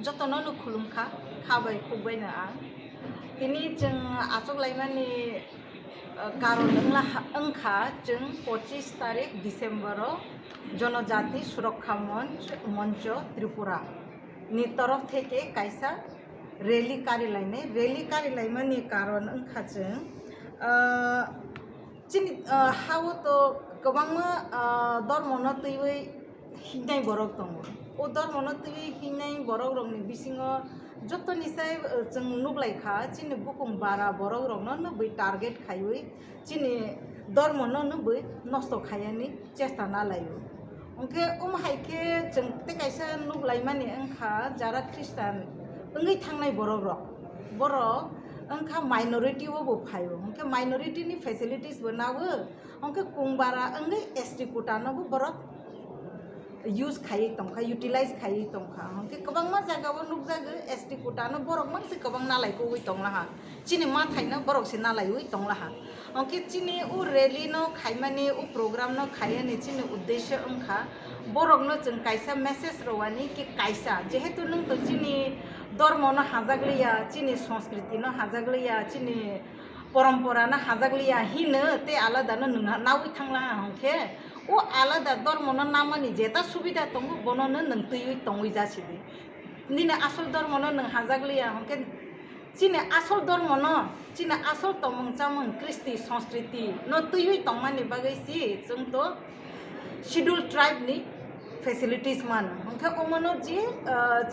जतननो खुलुमखा खाबाय खुबबायनो आं दिनै जों आसगलायमानि कारण ओंखा जों 25 तारिख डिसेम्बराव जनजाति सुरक्षा मंच त्रिपुरा नि तरफ থেকে কাইসা রেলি কারিলাইমাनि कारण ओंखा जों चिनि हावो तो गोबांमा धर्मनो तैवै हिनाय बरक दङ ओ धर्मनो तैवै हिनाय बरक रंनि बिसिङो जतनिसाय जों नुब्लायखा चिनि बुकुम बारा बरक रंनो नबै टारगेट खायै चिनि धर्मनो नबै नष्ट खायानि चेष्टा नालायो ओंखे हायखे जों ते कायसा नुब्लायमानि ओंखा जारा ख्रिस्टान ओंगै थांनाय बरक ओंखा माइनरिटी वो फायो ओंखे माइनरिटी नि फैसिलिटीज बनावो ओंखे कुंबारा ओंगै एसटी कुटानो बरक यूज खाई तंखा यूटिलाइज खाई तंखा ओंखे गोबांमा जागावो नुजागो एसटी कुटानो बरक मानसि गोबां नालायको बै तंलाहा चिनि मा थाइना बरक से नालाय बै तंलाहा ओंखे चिनि उ रैली नो खायमानि उ प्रोग्राम नो खायनि चिनि उद्देश्य ओंखा बरक नो जों कायसा मेसेज रवानी कि कायसा जेहेतु नों तो चिनि धर्म न हाजागलिया चिनि संस्कृति न हाजागलिया चिनि परम्परा न हाजागलिया हिनो ते आलादा न नावै थांला हंखे ओ आलादा धर्म न नामानि जेता सुबिदा दंगो बननो नों तैयै तंगै जासिदि निने आसल धर्म न नों हाजागलिया हंखे चिनि आसल धर्म न चिनि आसल तमंचामन क्रिस्टि संस्कृति न तैयै तंमानि बागैसि जों तो शेड्यूल ट्राइब नि फैसिलिटीज मान ओंखे ओमनो जी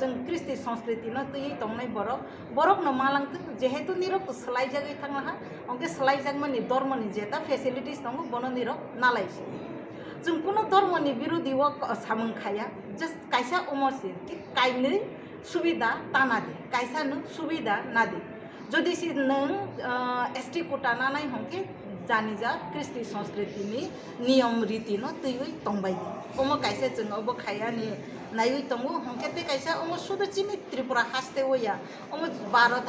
जों क्रिस्टि संस्कृति न तैयै तंनाय बरक न मालांथ जेहेतु निरक सलाय जागै थांलाहा ओंखे सलाय जागमानि धर्मनि जेता फैसिलिटीज दङ बनो निरक नालायसि जों कुनो धर्मनि विरोधी व सामंखाया जस्ट कायसा ओमसि कि कायनै सुबिदा ताना दे कायसा न सुबिदा ना दे जदि सि नों एसटी कोटा नानाय हंके जानि जा क्रिस्टि संस्कृति नि नियम रीति न तैयै तंबाय ओम कायसा जों अब खायानि नायै तंगो हंके ते कायसा ओम सुदचिनि त्रिपुरा हास्ते वया ओम भारत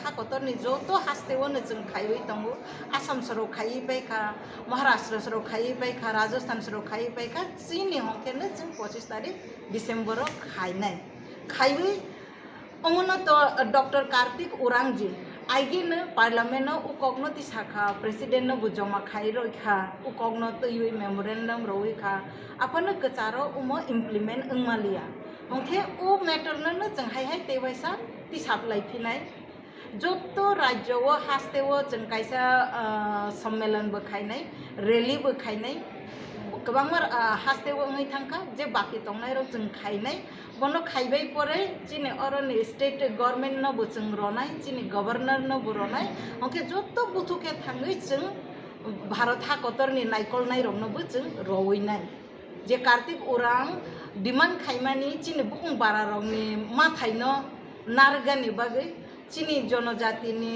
हाकतरनि जतो हास्ते वन जों खायै तंगो आसाम सरो खायै बायखा महाराष्ट्र सरो खायै बायखा राजस्थान सरो खायै बायखा चिनि हंके न जों 25 तारिख डिसेम्बर खायनाय खायै ओमनो तो डॉक्टर कार्तिक उरांजी आइगेनो पार्लियामेंट उकगनो तिसाखा प्रेसिडेंट नो बुजमा खाई रखा उकगनो तैयै मेमोरेंडम रखा आपनो कचारो उमो इम्प्लीमेंट ओंमालिया ओंखे उ मैटर न जों हाय तेवैसा तिसाब लाइफिनाय जतो राज्य व हास्ते व जों कायसा सम्मेलन बखायनाय रैली बखायनाय गोबांमार हास्ते व ओंगै थांखा जे बाकी तंनाय र जों खायनाय बनो खायबाय परे चिनि अरनि स्टेट गवर्नमेंट न बुचों रनाय चिनि गवर्नर न बुरनाय ओंखे जतो बुथुके थाङै जों भारत हाकतरनि नायकलनाय रंनो बुचों रवैनाय जे कार्तिक उरां डिमांड खायमानि चिनि बुकुं बारा रंनि माथायनो नारगानि बागै चिनि जनजातिनि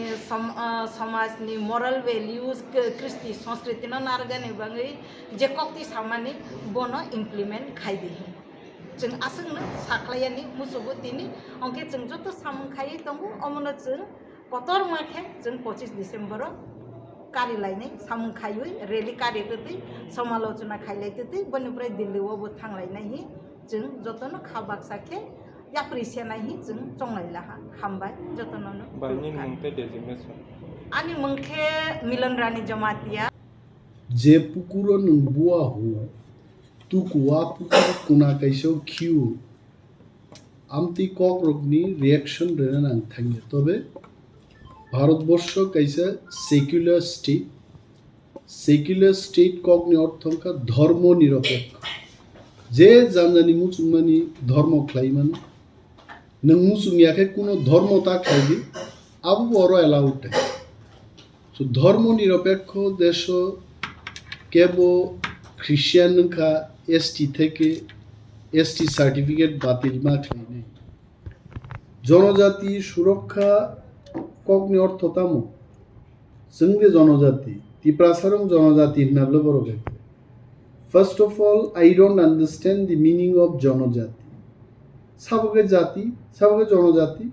समाजनि मरल वैल्यूज क्रिस्टि संस्कृति न नारगानि बागै जे कक्ति सामानि बनो इम्प्लीमेंट खायदि जों आसंनो साख्लायानि मुसुबुतिनि अंके जों जतो सामखायै दंगो अमनो जों कतर माखे जों 25 डिसेम्बर कारिलायनाय सामखायै रैली कारितै समालोचना खायलायतै बनिफ्राय दिल्लीआवबो थांलायनाय जों जतनो खाबाक साखे याप्रिसियानाय जों चंलायला हामबाय जतनो बायनि मंथे डेजिग्नेशन आनि मंखे मिलन रानी जमातिया जे पुकुरो नंबुआ हो तू कुआ पुकुर कुना कैसो खिउ आमती कॉकरोकनी रिएक्शन रेना थांगे तबे भारतवर्ष कैसा सेक्युलर स्टेट कॉकनी अर्थंका धर्म निरपेक्ष जे जानजानि मुसुलमानी धर्म ख्लाइमान नों मुसुमियाखे कुनो धर्मता खाइदि आबु बरो एलाउड सो धर्म निरपेक्ष देश केबो ख्रिस्टियान का एसटी থেকে एसटी সার্টিফিকেট বাতিল মা খাইনে জনজাতি সুরক্ষা কগনি অর্থতাম जोंनि जनजाति तिप्रासारं जनजाति होननाबो बर'बे first of all I don't understand the meaning of जनजाति साबगे जाति साबगे जनजाति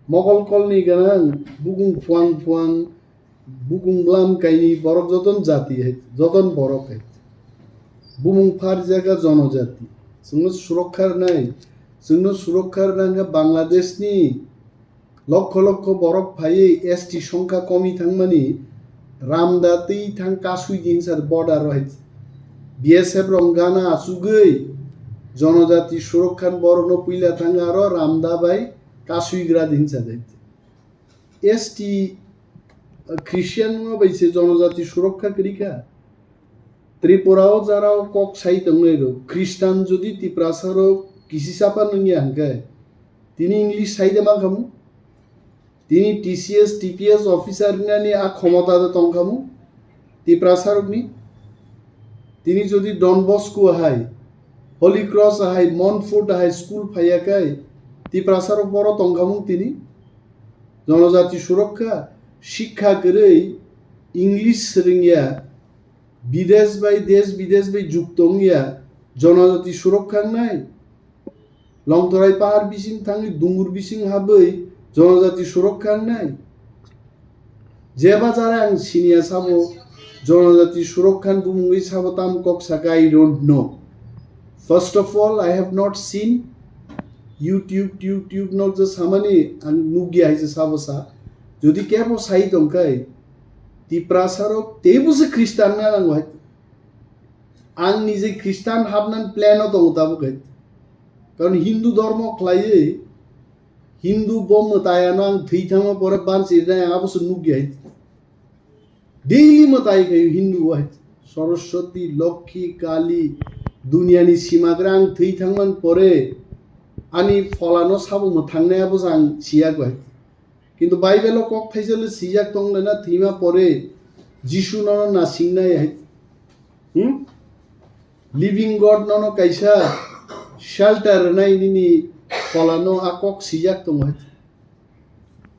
mogol kolni ganang bugung fuang bugung lam kaini borok joton jati joton borok bumung फार जायगा जनजाति जोंनो सुरक्षार नाय जोंनो सुरक्षार नांगा बांग्लादेशनि लक्ष लक्ष बरक फायै एसटी संख्या कमी थांमानि रामदा तै थां कासुइ दिनसार बर्डार हाय बीएसएफ रंगाना आसुगै जनजाति सुरक्षान बरनो पुइला थांगा आरो रामदा बाय कासुइग्रा दिनसा जाय एसटी ख्रिस्टियान बायसे जनजाति सुरक्षा करिका त्रिपुराओ जाराव कक साइ दंनायरो ख्रिस्टान जुदि तिप्रासारो किसी सापा नंगिया हंकाय तिनी इंग्लिश साइदे मा खामु तिनी टीसीएस टीपीएस ऑफिसर नानि आ क्षमता द तंखामु तिप्रासारकनि तिनी जुदि डन बस्को हाय होली क्रॉस हाय मॉन्फोर्ट हाय स्कूल फायाकाय तिप्रासारक बरो तंखामु तिनी जनजाति सुरक्षा शिक्षा गरै इंग्लिश रोंगिया विदेश बाय देश विदेश बाय जुक्तंगिया जनजाति सुरक्षा नाय लंतराय पाहाड़ बिसिं थांनि दुंगुर बिसिं हाबै जनजाति सुरक्षा नाय जेबा जारा आं सिनिया सामो जनजाति सुरक्षा बुमुंगै साबताम कक साका I don't know. First of all, I have not seen YouTube not just samani ang nugi haise sabosa jodi kebo sai tongkai tiprasarok tebuse Christian na lang wahit ang nije Christian habnan plan o tong tabo kai karon Hindu dharma khlaiye Hindu bom mataya nang thithama pore ban sirna abos nugi hait daily matai kai Hindu wahit Saraswati Lakshmi Kali दुनियानि सिमाग्रां थैथांमान परे आनि फलानो साबुमो थांनायाबो जां सियागय किन्तु बाइबेलाव कक थाइजल सियाक दंना थैमा परे जिसु ननो नासिंनाय living God ननो कैसा shelter नाइनि फलानो आ कक सियाक दं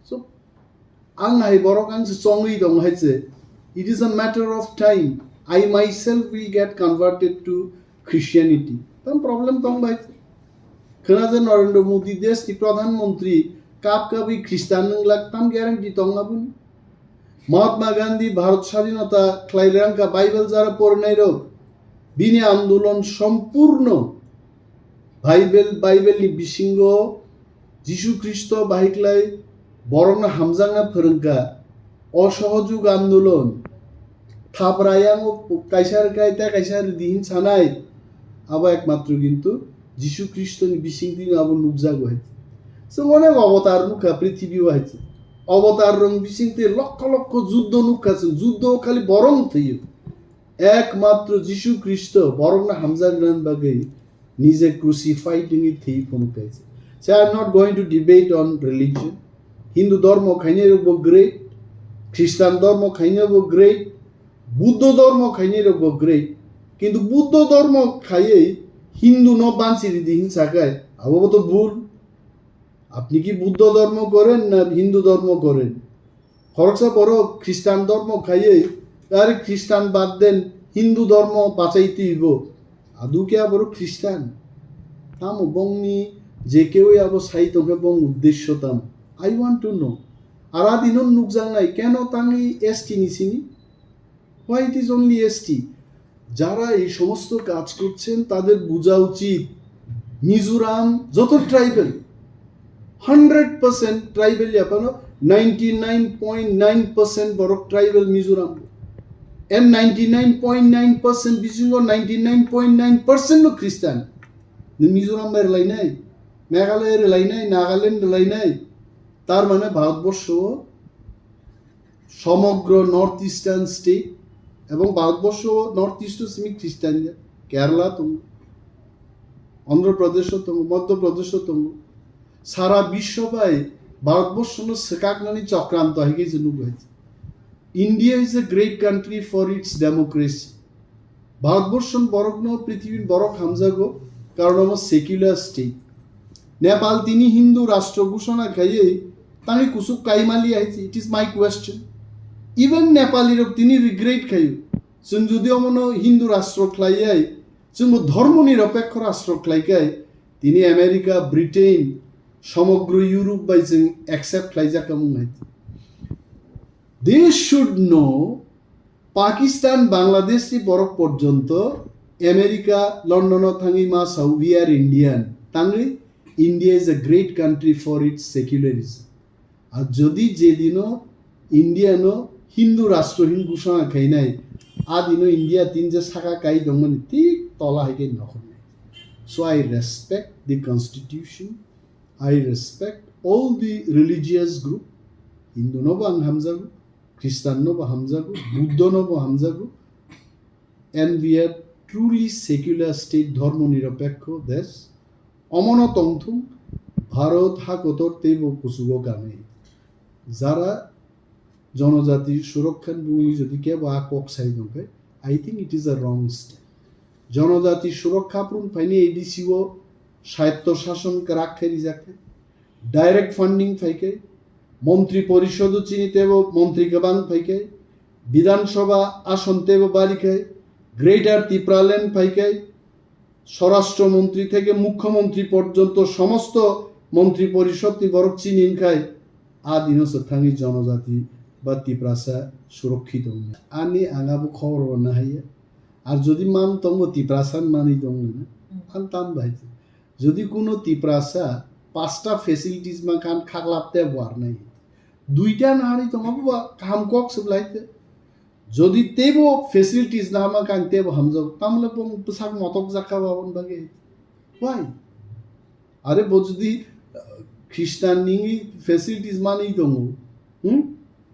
सो आं हाय बरक आं चंगै दं हायसे it is a matter of time I myself will get converted to Christianity. तम प्रॉब्लम तम भाई खनाजे नरेंद्र मोदी देश की प्रधानमंत्री काप का भी ख्रिस्टान नंगलाक तम गारंटी तंग अबुन महात्मा गांधी भारत स्वाधीनता क्लाइरांग का बाइबल जारा पढ़नाय रो बिनि आंदोलन संपूर्ण बाइबेल नि बिसिंगो जिसु ख्रिस्ट बाहिक्लाय बरंना हामजांना फोरोंगा असहयोग आंदोलन थापरायां कायसार कायता कायसार दिन सानाय आबा एकमात्र किन्तु जिसु ख्रिस्टनि बिसिंदिन आबो नुकजागो है सो अनेक अवतार नुका पृथ्वी वाइज अवतार रंग बिसिंते लक्ष लक्ष युद्ध नुका युद्ध खाली बरं थयो एकमात्र जिसु ख्रिस्ट बरंना हामजाग्रान बागै निजे क्रुसिफाइड नि थै फनुकाइछ so I am not going to debate on religion Hindu धर्म खाइने रो ग्रेट ख्रिस्टान धर्म खाइने रो ग्रेट बुद्ध धर्म खाइने रो ग्रेट किन्तु बुद्ध धर्म खाइए हिंदू न बांसिरि दी हिंसाकाय आबो तो भूल আপনি কি বুদ্ধ ধর্ম করেন না হিন্দু ধর্ম করেন খরচা বড় খ্রিস্টান ধর্ম খাইয়ে আরে খ্রিস্টান বাদ দেন হিন্দু ধর্ম বাঁচাইতে হইব আদু কে বড় খ্রিস্টান তাম বংনি যে কেউ আবো সাইতকে বং উদ্দেশ্য তাম আই ওয়ান্ট টু নো আরা দিনন নুকজাং নাই কেন তাঙ্গি এসটি নিছিনি why it is only ST যারা এই সমস্ত কাজ করছেন তাদের বোঝা উচিত মিজোরাম যত ট্রাইবেল 100% ट्राइबल यापनो 99.9% बरक ट्राइबल मिजोराम एम 99.9% बिसिंगो 99.9% नो ख्रिस्टान मिजोराम में रलाइनाय मेघालय रलाइनाय नागालैंड रलाइनाय तार माने भारतवर्ष समग्र नॉर्थ ईस्टार्न स्टेट एवं भारतवर्ष नॉर्थ ईस्ट सिमी ख्रिस्टान केरला तुम आंध्र प्रदेश तुम मध्य प्रदेश तुम सारा विश्व पाए भारतवर्ष सेकाकनानि चक्रांत हाइगे India is a great country for its democracy भारतवर्ष बरकनो पृथ्वी बरक हामजागो कारण सेक्युलर स्टेट नेपाल तिनी हिंदू राष्ट्र घोषणा खाइए तांगे कुसुक काइमाली आइछि it is my question even Nepali रक तिनी रिग्रेट खाइयो जों जुदि अमनो हिंदू राष्ट्र खलाइयै जों धर्म निरपेक्ष राष्ट्र खलाइकाय तिनी अमेरिका ब्रिटेन समग्र यूरोप बाय जों एक्सेप्ट खालाइजाखामुंगाय they should know Pakistan Bangladesh बरक पर्यंत अमेरिका लंडन थांगी मा वी आर इंडियन तांगी India is a great country for its secularism. আর যদি যেদিনও ইন্ডিয়ানো হিন্দু রাষ্ট্রহীন ঘোষণা খাই নাই আদিনো ইন্ডিয়া তিন যে শাখা কাই দমন ঠিক তলা হাইকে নখন so I respect the constitution I respect all the religious group Hindu নব আং হামজাগু খ্রিস্টান নব হামজাগু বুদ্ধ নব হামজাগু and we are truly secular state ধর্ম নিরপেক্ষ দেশ অমনতংথুম ভারত হাকতর তেব কুসুগ গামে যারা জনজাতির সুরক্ষার ভূমি যদি কেবল আকক সাই দংখাই I think it is a wrong step জনজাতির সুরক্ষা প্রুন ফাইনি এডিসিও স্বায়ত্ত শাসন রাখাই যাকে ডাইরেক্ট ফান্ডিং ফাইকে মন্ত্রী পরিষদ চিনিতেব মন্ত্রী গবাং ফাইকে বিধানসভা আসন তেব বারিকায় গ্রেটার ত্রিপুরাল্যান্ড ফাইকায় স্বরাষ্ট্রমন্ত্রী থেকে মুখ্যমন্ত্রী পর্যন্ত সমস্ত মন্ত্রী পরিষদ বরক চিনিন খায় আদিনো সথাঙ্গি জনজাতি বা ত্রিপুরাসা সুরক্ষিত আনি আঙাবো খবর না হাইয়া আর যদি মান তঙ্গ ত্রিপুরাসান মানি দङ না আন তাম ভাইছে যদি কোনো ত্রিপুরাসা 5টা ফেসিলিটিস মা কান খাগলাপতে বার নাই 2টা না হারি তঙ্গ কাম কক সবলাইতে যদি তেবো ফেসিলিটিস না মা কান তেবো হামজাও তামলে পং পসাক মতক জাকা বাবন বাগে ওয়াই আরে বো যদি খ্রিস্টান নিঙি ফেসিলিটিস মানেই দङ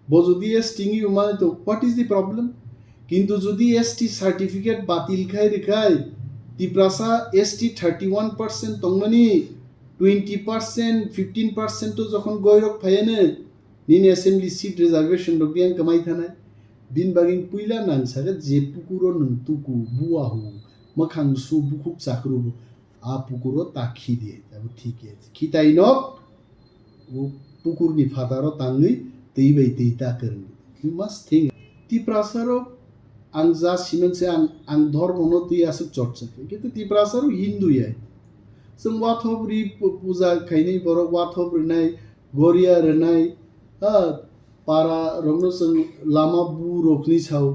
বো যদি এসটিঙি মানে তো হোয়াট ইজ দি প্রবলেম কিন্তু যদি এসটি সার্টিফিকেট বাতিল খাই রেখাই ত্রিপুরাসা এসটি 31% তংমানি 20% 15% তো যখন গৈরক ফাইনে নিন অ্যাসেম্বলি সিট রিজার্ভেশন রক বিয়ান কামাই থানায় বিন বাগিন পুইলা নাংসারে যে পুকুরো নং তুকু বুয়াহু মখাং সু বুকুক চাকরু আ পুকুরো তাখি দিয়ে যাব ঠিক আছে খিতাই নক ও পুকুরনি ফাতারো তাঙ্গই তেইবাই তেইতা করনি ইউ মাস্ট থিঙ্ক ত্রিপুরাসারও আং যা সিমেন্সে আং ধর্ম নতি আছে চর্চা কিন্তু ত্রিপুরাসারও হিন্দু ইয়াই जों वाथबरि पूजा खायनै बर वाथबरि नाय गरिया रनाय पारा रंनो जों लामा बु रखनि साव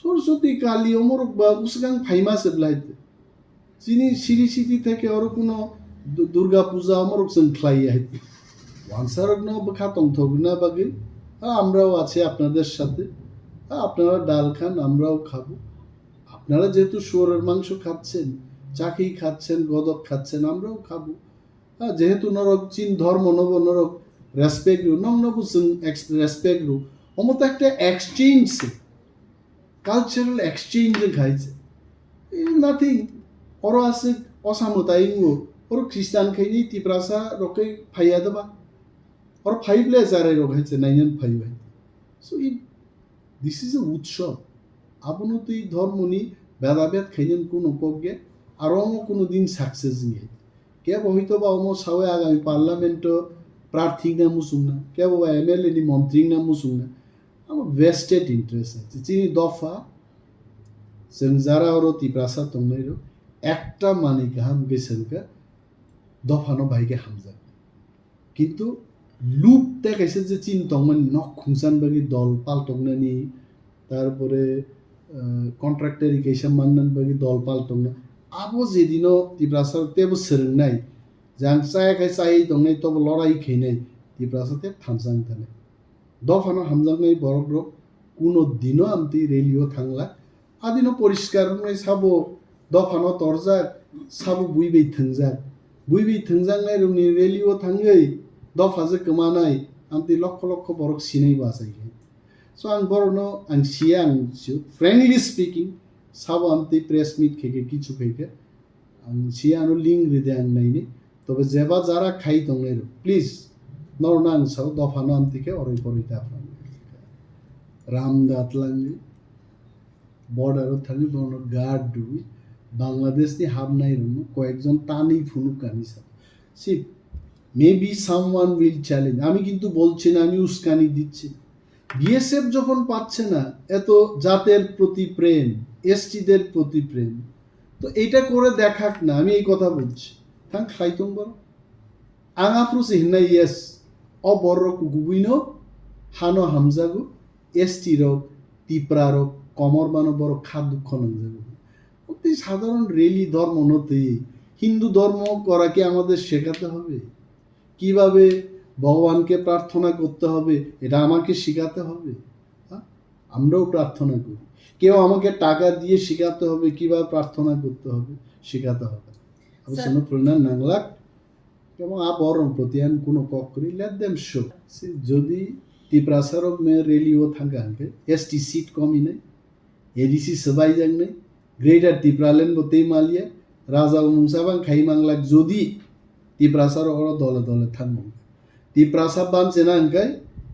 सरस्वती काली अमरक बा उसगां फाइमा सेबलायत जिनि सिरि सिति থেকে আর কোনো দুর্গা পূজা অমরক जों খ্লাই আইতে ওয়ানসারক ন বখা তংথব না বাগে আমরাও আছে আপনাদের সাথে আপনারা ডাল খান আমরাও খাবো আপনারা যেহেতু শুয়োরের মাংস খাচ্ছেন চাকি খাচ্ছেন গদক খাচ্ছেন আমরাও খাবো যেহেতু নরক চীন ধর্ম নব নরক রেসপেক্ট রু নং নব রেসপেক্ট রু অমত একটা এক্সচেঞ্জ কালচারাল এক্সচেঞ্জ খাইছে নাথিং ওর আছে অসামতাই ওর খ্রিস্টান খাইনি ত্রিপুরাসা রকে ফাইয়া দেবা ওর ফাইবলে যারাই রখাইছে nine five so this is a উৎসব আপনতো এই ধর্মনি ভেদাভেদ খাইলেন কোনো পজ্ঞে আর কোনো দিন সাকসেস নিয়ে কেব হয়তো বা অমো সাওয়ে আগামী পার্লামেন্ট প্রার্থী না মুসুং না কেব বা এমএলএ নি মন্ত্রী না মুসুং না আমার ভেস্টেড ইন্টারেস্ট আছে চিনি দফা जों যারা ওর ত্রিপুরাসা তংনাই একটা মানি গাহাম গেছেনকা দফানো ভাইকে হামজা কিন্তু লুপ দেখাইছে যে চীন তংমানি নখ খুংসান বাগি দল পাল তংনানি তারপরে কন্ট্রাক্টর ইকেশন মাননান বাগি দল পাল তংনা আবো যেদিনও ত্রিপুরাসার তেবো सोलोंनाय जां चायाखाय चायै दंनाय तब लड़ाई खैनाय ত্রিপুরাসাতে থামজাং थानाय दफानो हामजांनाय बरग्रब कुनो दिनो आमति रेलियो थांला आदिनो परिष्कार नाय साबो दफानो तरजाक साबो बुइबै थंजांनाय रुनि रेलियो थांगै दफाजो कमानाय आमति लक्ष लक्ष बरक सिनै बासाय सो आं बरनो आं सिया आं फ्रेंकलि स्पीकिंग साबो आमति प्रेस मीट खेके किछु खेके आं सियानो लिंक रिदे आं नायनि तबे जेबा जारा खाइ दंनाय प्लीज नरना आं साव दफानो आमतिके अरै परिता रामदातलांगि बर्डार थांगि बरनो गार्ड दुइ बांग्लादेशनि हाबनाय रनो कयेकजन तानि फुनु कानि सा सि मेबी सामवन विल চ্যালেঞ্জ আমি কিন্তু বলছি না আমি উস্কানি দিচ্ছি বিএসএফ যখন পাচ্ছে না এত জাতের প্রতি প্রেম এসটিদের প্রতি প্রেম তো এটা করে দেখাক না আমি এই কথা বলছি থাং খাইতং বড় আঙাফ্রুস হিন্না ইয়েস অবর কুগুবিনো হানো হামজাগু এসটি রক ত্রিপুরা রক কমর বানো বড় খাদ দুঃখ নজাগু অতি সাধারণ রেলি ধর্ম নতে হিন্দু ধর্ম করা কি আমাদের শেখাতে হবে? কিভাবে ভগবানকে প্রার্থনা করতে হবে এটা আমাকে শেখাতে হবে? হ্যাঁ? আমরাও প্রার্থনা করি, কেউ আমাকে টাকা দিয়ে শেখাতে হবে কিভাবে প্রার্থনা করতে হবে? শেখাতে হবে. Aber Sir. so eine Prüner Nanglak, এবং আবরণ প্রতিয়ান কোনো ককরি let them show. যদি টিপ্রাসারক মে রেলিও থাকাঙ্কে এসটি সিট কমি নাই, এডিসি সবাই জাং নাই, গ্রেটার টিপ্রালেন বতেই মালিয়া রাজা মুসাবাং খাই মাংলাক যদি টিপ্রাসারক দলে দলে থাকবো টিপ্রাসা বানছে না আঙ্কাই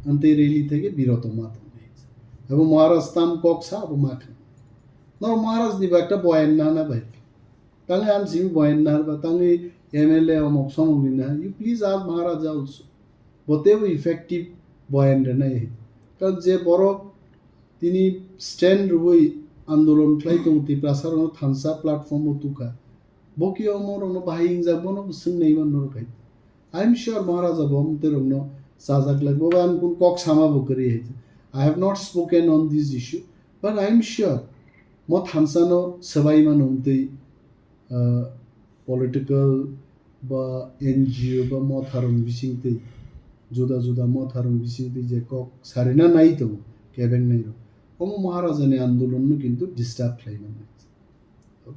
আনতে রেলি থেকে বিরত মাতম হয়েছে এবং মহারাজ তাম ককসা এবং মাখা নর মহারাজ দিবা একটা বয়ান না না ভাই তাঙ্গে আনছি বয়ান না বা তাঙ্গে এমএলএ অমক সমগ্রী না ইউ প্লিজ আজ মহারাজা অলসো বতেও ইফেক্টিভ বয়ান রে নাই কারণ যে বড় তিনি স্ট্যান্ড রুবই আন্দোলন খাই তো টিপ্রাসার থানসা প্ল্যাটফর্ম তুকা বকি অমর অন্য বাহিং যাবো না বুঝছেন নেই মান্নর খাই আই এম শিওর মহারাজা বমতের অন্য সাজাক লাগবো বা আমি কোন কক সামাবো করে হয়েছে I have not spoken on this issue but I am sure ম থানসানো সবাই মান হমতেই পলিটিক্যাল বা এনজিও বা মত হারং বিসিংতে জুদা জুদা মত হারং বিসিংতে যে কক সারেনা নাই তো কেবেন নাই রো মহারাজানে আন্দোলন কিন্তু ডিস্টার্ব খাই না